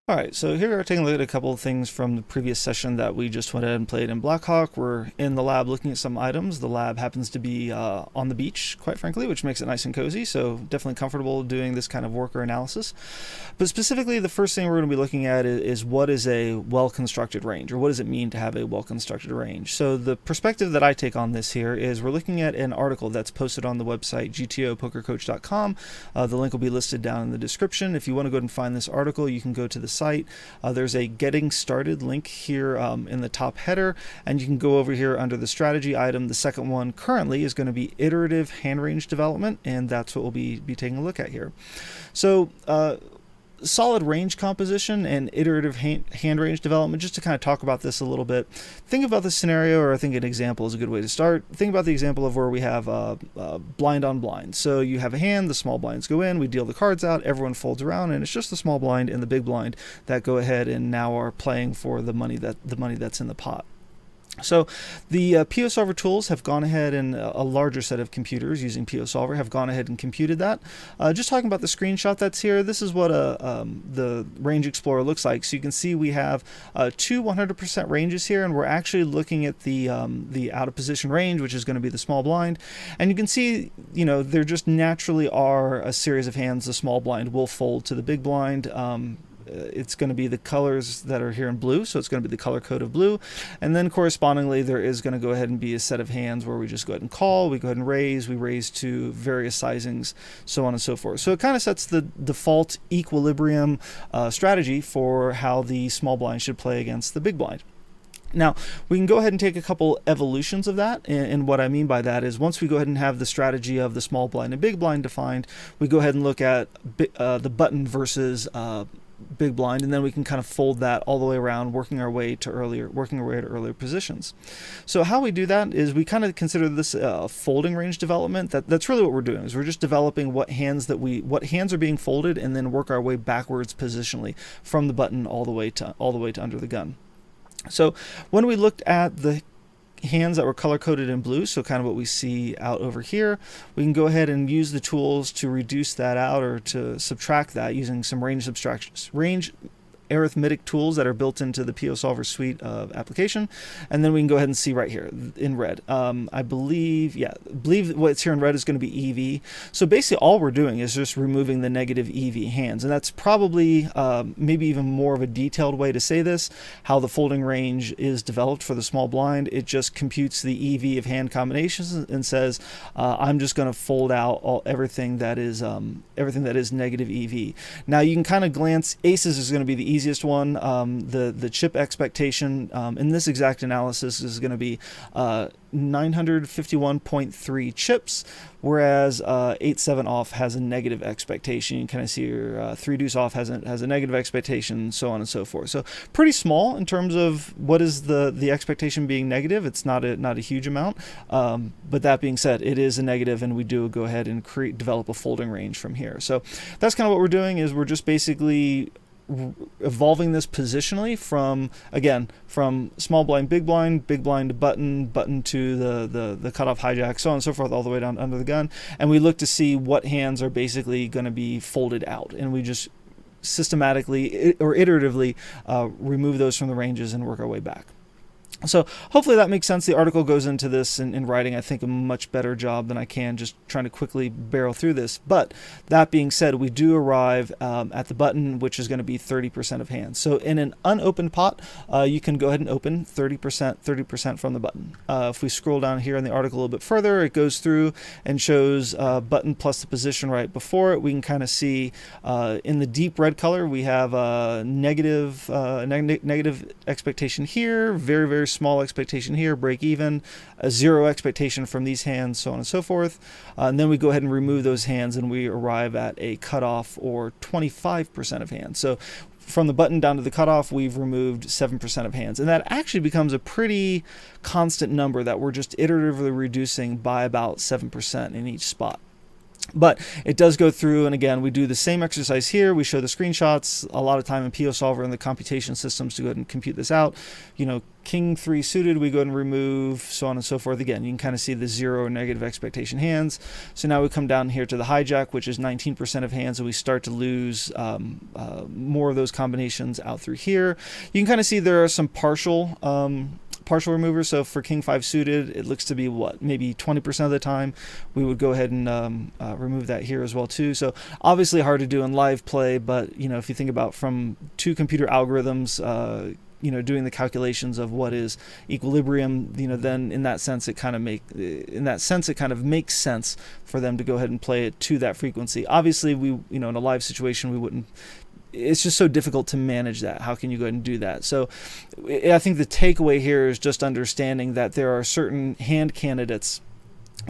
All right, so here we are taking a look at a couple of things from the previous session that we just went ahead and played in Blackhawk. We're in the lab looking at some items. The lab happens to be on the beach, quite frankly, which makes it nice and cozy, so definitely comfortable doing this kind of work or analysis. But specifically, the first thing we're going to be looking at is what is a well-constructed range, or what does it mean to have a well-constructed range? So the perspective that I take on this here is we're looking at an article that's posted on the website gtopokercoach.com. The link will be listed down in the description. If you want to go ahead and find this article, you can go to the site. There's a getting started link here in the top header, and you can go over here under the strategy item. The second one currently is going to be iterative hand range development, and that's what we'll be taking a look at here. So solid range composition and iterative hand range development, just to kind of talk about this a little bit. Think about this scenario, or I think an example is a good way to start. Think about the example of where we have blind on blind. So you have a hand, the small blinds go in, we deal the cards out, everyone folds around, and it's just the small blind and the big blind that go ahead and now are playing for the money that's in the pot. So the PioSolver tools have gone ahead, and a larger set of computers using PioSolver have gone ahead and computed that. Just talking about the screenshot that's here, this is what the Range Explorer looks like. So you can see we have two 100% ranges here, and we're actually looking at the out of position range, which is going to be the small blind. And you can see, there just naturally are a series of hands. The small blind will fold to the big blind. It's going to be the colors that are here in blue, so it's going to be the color code of blue, and then correspondingly there is going to go ahead and be a set of hands where we just go ahead and call, we go ahead and raise, we raise to various sizings, so on and so forth. So it kind of sets the default equilibrium strategy for how the small blind should play against the big blind. Now, we can go ahead and take a couple evolutions of that, and what I mean by that is once we go ahead and have the strategy of the small blind and big blind defined, we go ahead and look at the button versus big blind, and then we can kind of fold that all the way around, working our way to earlier positions. So how we do that is we kind of consider this folding range development. That's really what we're doing, is we're just developing what hands are being folded, and then work our way backwards positionally from the button all the way to under the gun. So when we looked at the hands that were color coded in blue, so kind of what we see out over here, we can go ahead and use the tools to reduce that out, or to subtract that using some range arithmetic tools that are built into the PioSolver suite of application. And then we can go ahead and see right here in red. I believe what's here in red is going to be EV. So basically all we're doing is just removing the negative EV hands. And that's probably maybe even more of a detailed way to say this, how the folding range is developed for the small blind. It just computes the EV of hand combinations and says, I'm just going to fold out everything that is negative EV. Now you can kind of glance, aces is going to be the easiest one. The chip expectation in this exact analysis is going to be 951.3 chips, whereas 8-7 off has a negative expectation. You can kind of see your 3 deuce off has a negative expectation, so on and so forth. So pretty small in terms of what is the expectation being negative. It's not a huge amount, but that being said, it is a negative, and we do go ahead and develop a folding range from here. So that's kind of what we're doing, is we're just basically evolving this positionally from small blind to button to the cutoff hijack, so on and so forth, all the way down under the gun. And we look to see what hands are basically going to be folded out, and we just systematically or iteratively remove those from the ranges and work our way back. So hopefully that makes sense. The article goes into this in writing, I think, a much better job than I can just trying to quickly barrel through this. But that being said, we do arrive at the button, which is going to be 30% of hands. So in an unopened pot, you can go ahead and open 30% from the button. If we scroll down here in the article a little bit further, it goes through and shows button plus the position right before it. We can kind of see in the deep red color, we have a negative expectation here, very, very small expectation here, break even, a 0 expectation from these hands, so on and so forth. And then we go ahead and remove those hands, and we arrive at a cutoff, or 25% of hands. So from the button down to the cutoff, we've removed 7% of hands. And that actually becomes a pretty constant number that we're just iteratively reducing by about 7% in each spot. But it does go through, and again, we do the same exercise here. We show the screenshots a lot of time in PioSolver and the computation systems to go ahead and compute this out. King 3 suited, we go ahead and remove, so on and so forth. Again, you can kind of see the 0 or negative expectation hands. So now we come down here to the hijack, which is 19% of hands, and we start to lose more of those combinations out through here. You can kind of see there are some partial removers. So for King 5 suited, it looks to be maybe 20% of the time we would go ahead and remove that here as well too. So obviously hard to do in live play, but if you think about from two computer algorithms, doing the calculations of what is equilibrium, then in that sense it kind of makes sense for them to go ahead and play it to that frequency. Obviously, we in a live situation we wouldn't. It's just so difficult to manage that. How can you go ahead and do that? So I think the takeaway here is just understanding that there are certain hand candidates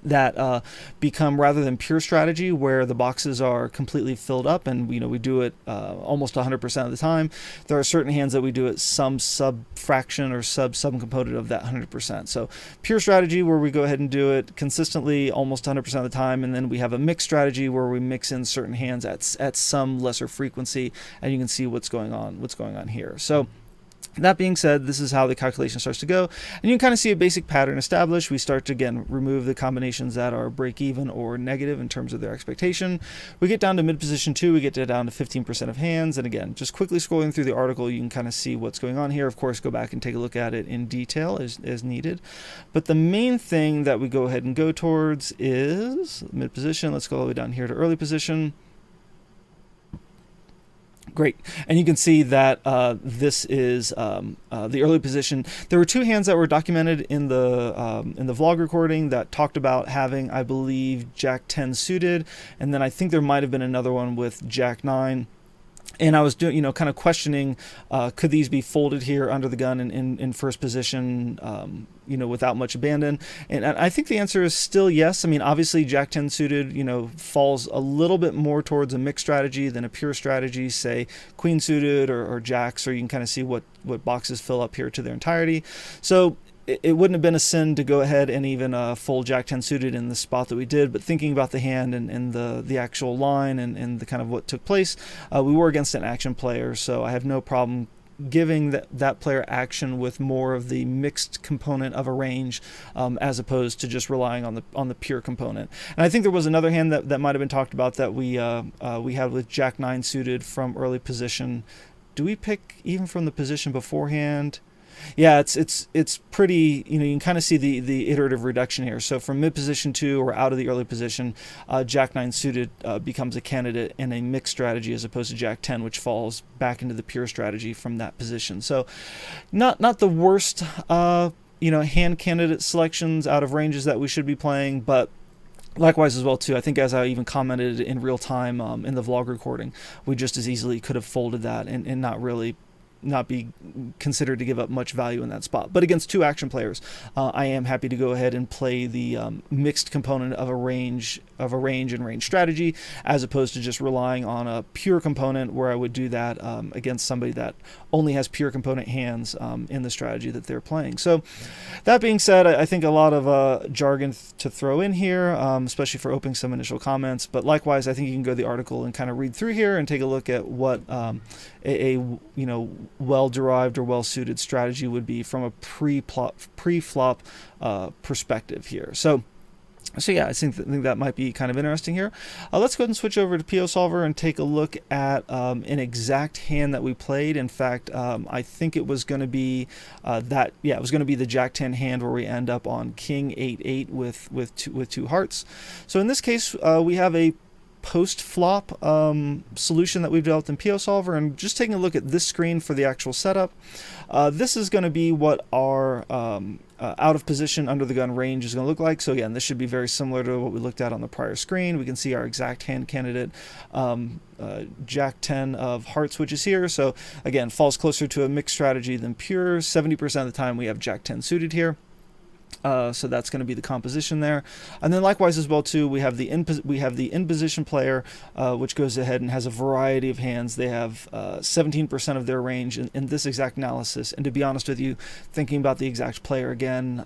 that become, rather than pure strategy where the boxes are completely filled up and we do it almost 100% of the time, there are certain hands that we do it some sub-fraction or sub-component of that 100%. So pure strategy where we go ahead and do it consistently almost 100% of the time, and then we have a mixed strategy where we mix in certain hands at some lesser frequency, and you can see what's going on here. So that being said, this is how the calculation starts to go, and you can kind of see a basic pattern established. We start to, again, remove the combinations that are break even or negative in terms of their expectation. We get down to mid position 2, we get down to 15% of hands, and again, just quickly scrolling through the article, you can kind of see what's going on here. Of course, go back and take a look at it in detail as needed. But the main thing that we go ahead and go towards is mid position. Let's go all the way down here to early position. Great, and you can see that this is the early position. There were two hands that were documented in the vlog recording that talked about having, I believe, Jack 10 suited, and then I think there might have been another one with Jack 9. And I was doing, kind of questioning, could these be folded here under the gun in first position, without much abandon? And I think the answer is still yes. I mean, obviously Jack 10 suited, falls a little bit more towards a mixed strategy than a pure strategy, say Queen suited or Jacks, or you can kind of see what boxes fill up here to their entirety. So it wouldn't have been a sin to go ahead and even fold Jack 10 suited in the spot that we did, but thinking about the hand and the actual line and the kind of what took place, we were against an action player, so I have no problem giving that player action with more of the mixed component of a range, as opposed to just relying on the pure component. And I think there was another hand that might have been talked about that we had with Jack 9 suited from early position. Do we pick even from the position beforehand? Yeah, it's pretty, you can kind of see the iterative reduction here. So from mid position 2 or out of the early position, Jack 9 suited becomes a candidate in a mixed strategy as opposed to Jack 10, which falls back into the pure strategy from that position. So not the worst hand candidate selections out of ranges that we should be playing, but likewise as well too, I think as I even commented in real time in the vlog recording, we just as easily could have folded that and not be considered to give up much value in that spot. But against two action players, I am happy to go ahead and play the mixed component of a range and range strategy, as opposed to just relying on a pure component where I would do that against somebody that only has pure component hands in the strategy that they're playing. So that being said, I think a lot of jargon to throw in here, especially for opening some initial comments. But likewise, I think you can go to the article and kind of read through here and take a look at what a well-derived or well-suited strategy would be from a pre-flop perspective here. So yeah, I think that might be kind of interesting here. Let's go ahead and switch over to PioSolver and take a look at an exact hand that we played. In fact, I think it was going to be it was going to be the Jack 10 hand where we end up on King 8-8 with two hearts. So in this case, we have a post-flop solution that we've developed in PioSolver, and just taking a look at this screen for the actual setup, this is going to be what our out of position under the gun range is going to look like. So again, this should be very similar to what we looked at on the prior screen. We can see our exact hand candidate, Jack 10 of hearts, which is here. So again, falls closer to a mixed strategy than pure. 70% of the time we have Jack 10 suited here. So that's going to be the composition there, and then likewise as well too, we have the in position player, which goes ahead and has a variety of hands. They have 17% of their range in this exact analysis. And to be honest with you, thinking about the exact player again,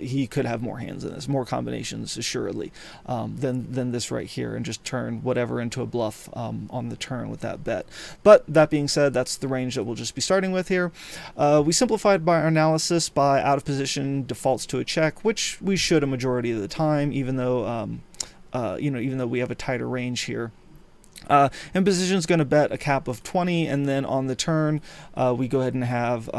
he could have more hands in this, more combinations assuredly, than this right here, and just turn whatever into a bluff on the turn with that bet. But that being said, that's the range that we'll just be starting with here. We simplified by our analysis by out of position defaults to a check, which we should a majority of the time, even though even though we have a tighter range here. In position is going to bet a cap of 20, and then on the turn we go ahead and have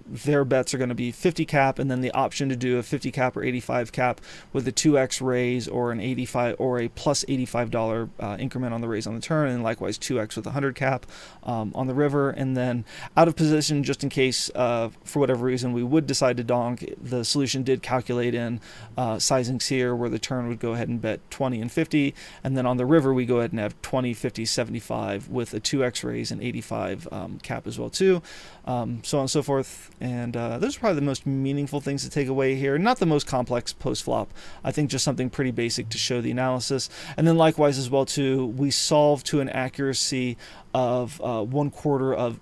their bets are going to be 50 cap, and then the option to do a 50 cap or 85 cap with a 2x raise or an 85 or a plus $85 increment on the raise on the turn, and likewise 2x with 100 cap on the river. And then out of position, just in case for whatever reason we would decide to donk, the solution did calculate in sizings here where the turn would go ahead and bet 20 and 50, and then on the river we go ahead and have 20, 50, 75 with a 2x raise and 85 cap as well too, so on and so forth. And those are probably the most meaningful things to take away here. Not the most complex post flop. I think just something pretty basic to show the analysis. And then likewise as well too, we solve to an accuracy of one quarter of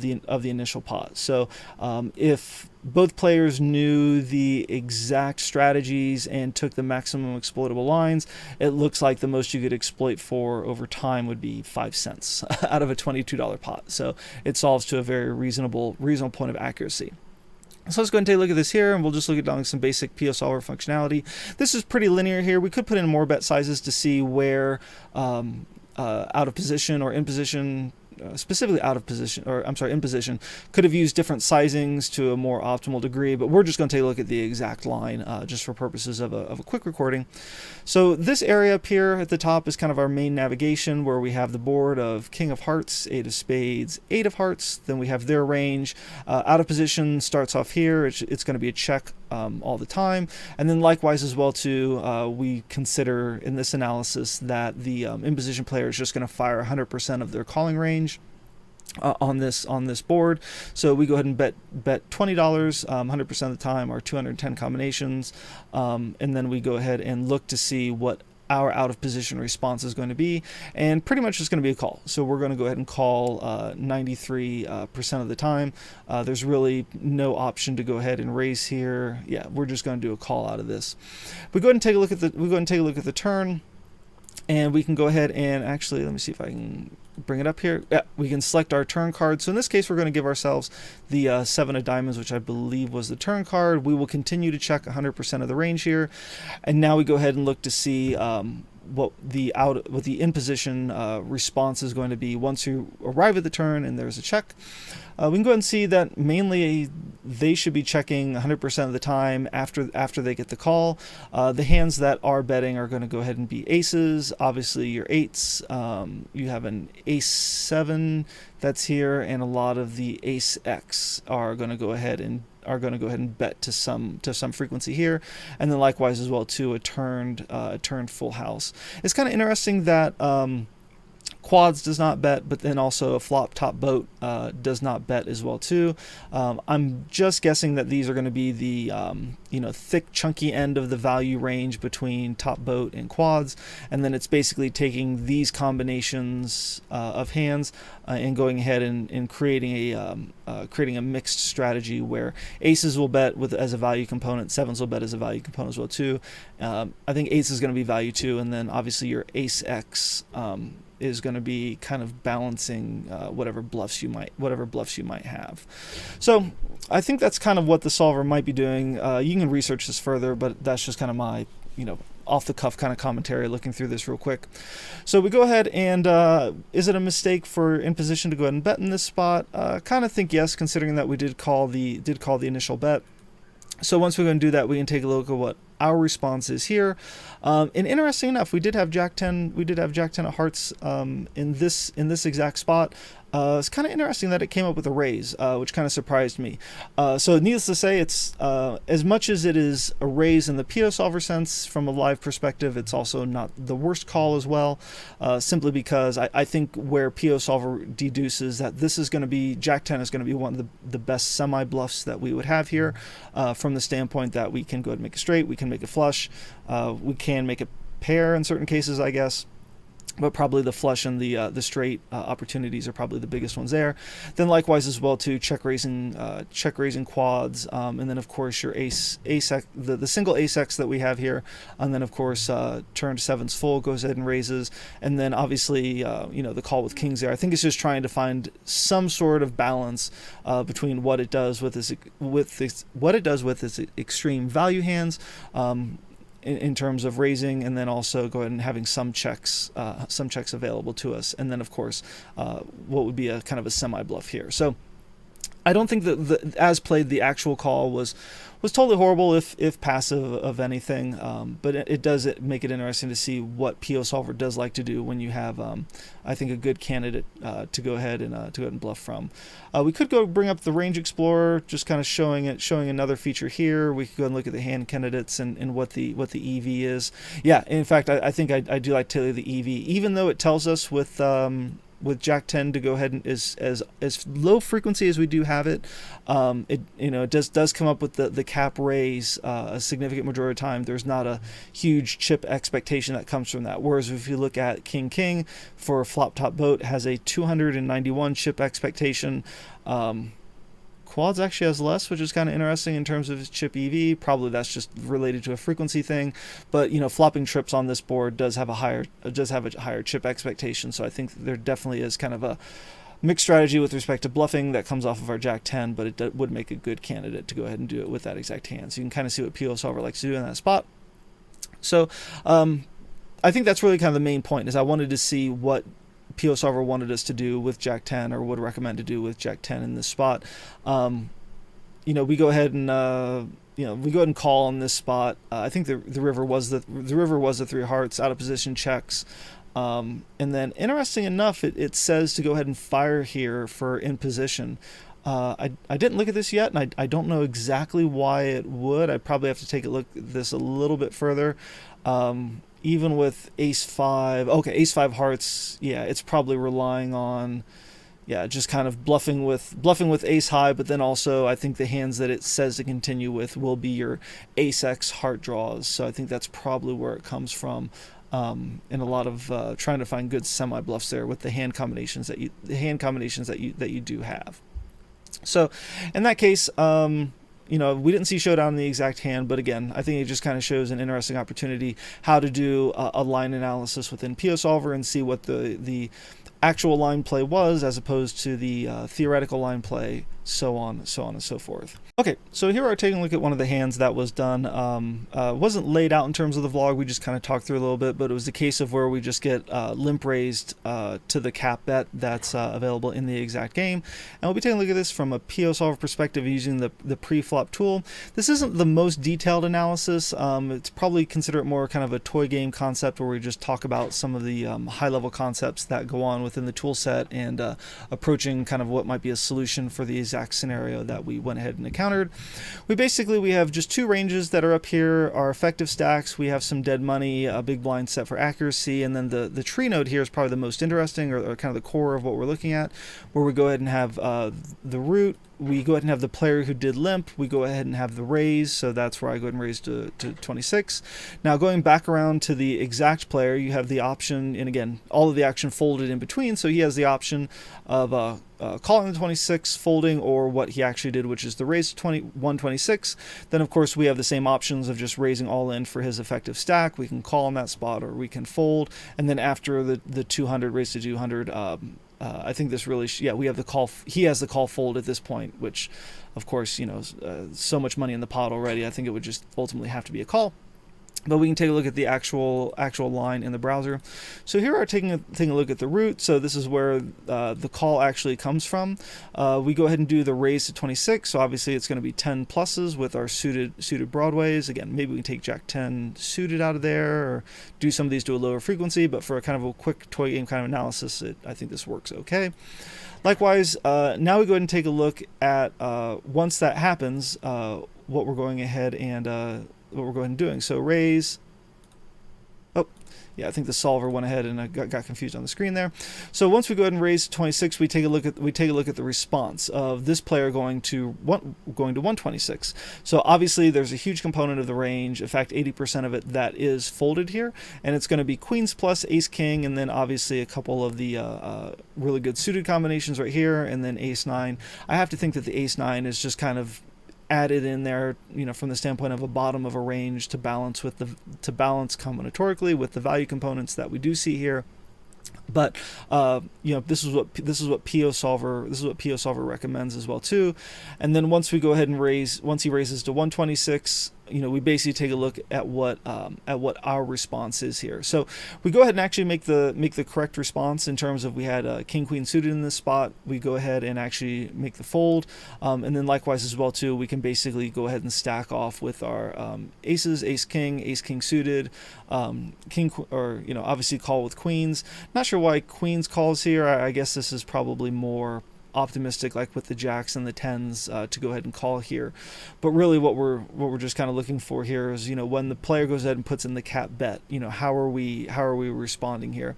the initial pot. So if both players knew the exact strategies and took the maximum exploitable lines, it looks like the most you could exploit for over time would be 5 cents out of a $22 pot. So it solves to a very reasonable point of accuracy. So let's go ahead and take a look at this here, and we'll just look at some basic PioSolver functionality. This is pretty linear here. We could put in more bet sizes to see where out of position or in position, specifically out of position, or I'm sorry, in position, could have used different sizings to a more optimal degree, but we're just going to take a look at the exact line just for purposes of a quick recording. So this area up here at the top is kind of our main navigation, where we have the board of King of Hearts, 8 of Spades, 8 of Hearts. Then we have their range. Out of position starts off here. It's going to be a check all the time. And then likewise as well too, we consider in this analysis that the in position player is just going to fire 100% of their calling range on this board. So we go ahead and bet $20 100% of the time, or 210 combinations, and then we go ahead and look to see what our out of position response is going to be, and pretty much it's going to be a call. So we're going to go ahead and call 93% of the time. There's really no option to go ahead and raise here. Yeah, we're just going to do a call out of this. We go ahead and take a look at the turn, and we can go ahead and actually, let me see if I can bring it up here. Yeah, we can select our turn card. So in this case, we're going to give ourselves the 7 of diamonds, which I believe was the turn card. We will continue to check 100% of the range here, and now we go ahead and look to see what the in position response is going to be once you arrive at the turn and there's a check. We can go ahead and see that mainly they should be checking 100% of the time after they get the call. The hands that are betting are going to go ahead and be aces. Obviously your eights. You have an ace 7 that's here, and a lot of the ace X are going to go ahead and bet to some frequency here, and then likewise as well too a turned full house. It's kind of interesting that quads does not bet, but then also a flop top boat does not bet as well too. I'm just guessing that these are going to be the thick chunky end of the value range between top boat and quads, and then it's basically taking these combinations of hands and going ahead and creating a mixed strategy where aces will bet as a value component, sevens will bet as a value component as well too. I think ace is going to be value too, and then obviously your ace X is going to be kind of balancing whatever bluffs you might have. So I think that's kind of what the solver might be doing. You can research this further, but that's just kind of my off the cuff kind of commentary looking through this real quick. So we go ahead and is it a mistake for in position to go ahead and bet in this spot? Kind of think yes, considering that we did call the initial bet. So once we're going to do that, we can take a look at what our response is here. And interesting enough, we did have Jack 10 of hearts in this exact spot. It's kind of interesting that it came up with a raise, which kind of surprised me. So needless to say, it's as much as it is a raise in the PioSolver sense from a live perspective, it's also not the worst call as well, simply because I think where PioSolver deduces that this is going to be, Jack 10 is going to be one of the best semi-bluffs that we would have here, from the standpoint that we can go ahead and make a straight, we can make a flush, we can make a pair in certain cases, I guess. But probably the flush and the straight opportunities are probably the biggest ones there. Then likewise as well too, check raising quads, and then of course your the single ace X that we have here, and then of course turn to sevens full goes ahead and raises, and then obviously the call with kings there. I think it's just trying to find some sort of balance between what it does with its extreme value hands. In terms of raising, and then also go ahead and having some checks available to us, and then of course what would be a kind of a semi bluff here. So I don't think that as played the actual call was totally horrible if passive of anything, but it does make it interesting to see what PioSolver does like to do when you have I think a good candidate to go ahead and bluff from. We could go bring up the Range Explorer, just kind of showing another feature here. We could go and look at the hand candidates and what the EV is. Yeah, in fact, I think I do like to tell you the EV, even though it tells us with Jack 10 to go ahead and as low frequency as we do have it, it does come up with the cap raise a significant majority of the time. There's not a huge chip expectation that comes from that. Whereas if you look at King King for flop top boat, has a 291 chip expectation. Quads actually has less, which is kind of interesting in terms of its chip EV. Probably that's just related to a frequency thing, but flopping trips on this board does have a higher chip expectation. So I think there definitely is kind of a mixed strategy with respect to bluffing that comes off of our Jack 10, but it would make a good candidate to go ahead and do it with that exact hand. So you can kind of see what PioSolver likes to do in that spot. So I think that's really kind of the main point, is I wanted to see what PioSolver wanted us to do with Jack 10, or would recommend to do with Jack 10 in this spot. We go ahead and call on this spot. I think the river was the three hearts, out of position checks, and then interesting enough, it says to go ahead and fire here for in position. I didn't look at this yet, and I don't know exactly why it would. I probably have to take a look at this a little bit further. Even with ace 5, ace 5 hearts, yeah, it's probably relying on, just kind of bluffing with ace high, but then also I think the hands that it says to continue with will be your ace X heart draws. So I think that's probably where it comes from, in a lot of trying to find good semi bluffs there with the hand combinations that you do have. So in that case, we didn't see showdown in the exact hand, but again, I think it just kind of shows an interesting opportunity how to do a line analysis within PioSolver and see what the actual line play was, as opposed to the theoretical line play, so on and so forth. Okay, so here we're taking a look at one of the hands that was done. Wasn't laid out in terms of the vlog, we just kind of talked through a little bit, but it was the case of where we just get limp raised to the cap bet that's available in the exact game. And we'll be taking a look at this from a PioSolver perspective using the pre-flop tool. This isn't the most detailed analysis. It's probably consider it more kind of a toy game concept, where we just talk about some of the high-level concepts that go on within the tool set, and approaching kind of what might be a solution for the exact scenario that we went ahead and encountered. We have just two ranges that are up here, our effective stacks. We have some dead money, a big blind set for accuracy, and then the tree node here is probably the most interesting, or kind of the core of what we're looking at, where we go ahead and have the root. We go ahead and have the player who did limp. We go ahead and have the raise, so that's where I go ahead and raise to 26. Now going back around to the exact player, you have the option, and again, all of the action folded in between, so he has the option of calling the 26, folding, or what he actually did, which is the raise to 126. Then of course we have the same options of just raising all in for his effective stack. We can call on that spot, or we can fold, and then after the 200, raise to 200, I think this really, we have the call. He has the call fold at this point, which, of course, so much money in the pot already. I think it would just ultimately have to be a call. but we can take a look at the actual line in the browser. So here we're taking a look at the root. So this is where the call actually comes from. We go ahead and do the raise to 26. So obviously it's going to be 10 pluses with our suited broadways. Again, maybe we can take Jack 10 suited out of there, or do some of these to a lower frequency. But for a kind of a quick toy game kind of analysis, I think this works okay. Likewise, now we go ahead and take a look at once that happens, what we're going ahead and what we're going and doing. So raise. Oh, yeah, I think the solver went ahead and I got confused on the screen there. So once we go ahead and raise to 26, we take a look at the response of this player going to 126. So obviously there's a huge component of the range. In fact, 80% of it that is folded here, and it's going to be queens plus ace king, and then obviously a couple of the really good suited combinations right here, and then ace 9. I have to think that the ace 9 is just kind of added in there, from the standpoint of a bottom of a range to balance combinatorically with the value components that we do see here. But this is what PioSolver recommends as well too. And then once we go ahead and once he raises to 126, we basically take a look at what our response is here. So we go ahead and actually make the correct response in terms of we had king queen suited in this spot. We go ahead and actually make the fold, and then likewise as well too, we can basically go ahead and stack off with our aces, ace king suited, king, or obviously call with queens. Not sure why queens calls here. I guess this is probably more optimistic, like with the jacks and the tens, to go ahead and call here. But really what we're just kind of looking for here is, when the player goes ahead and puts in the cap bet, how are we responding here?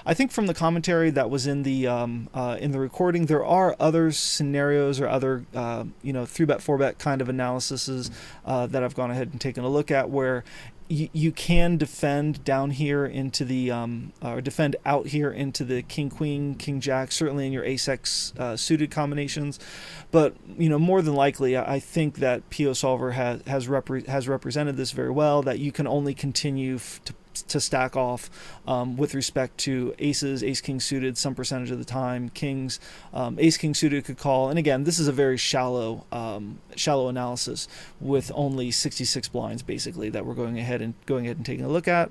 I think from the commentary that was in the recording, there are other scenarios or other 3-bet 4-bet kind of analyses that I've gone ahead and taken a look at, where you can defend down here into the or defend out here into the king queen, king jack, certainly in your ace x suited combinations. But more than likely, I think that PioSolver has represented this very well, that you can only continue to stack off with respect to aces, ace king suited some percentage of the time, kings, ace king suited could call. And again, this is a very shallow analysis with only 66 blinds basically that we're going ahead and taking a look at.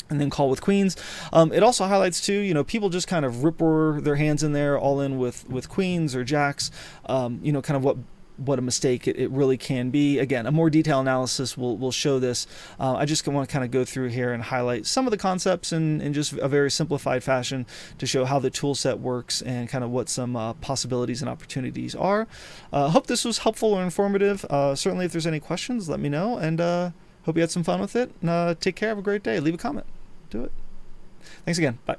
And then call with queens. It also highlights too, people just kind of rip-roar their hands in there all in with queens or jacks, kind of what a mistake it really can be. Again, a more detailed analysis will show this. I just want to kind of go through here and highlight some of the concepts in just a very simplified fashion to show how the tool set works and kind of what some possibilities and opportunities are. Hope this was helpful or informative. Certainly if there's any questions, let me know, and hope you had some fun with it. Take care. Have a great day. Leave a comment. Do it. Thanks again. Bye.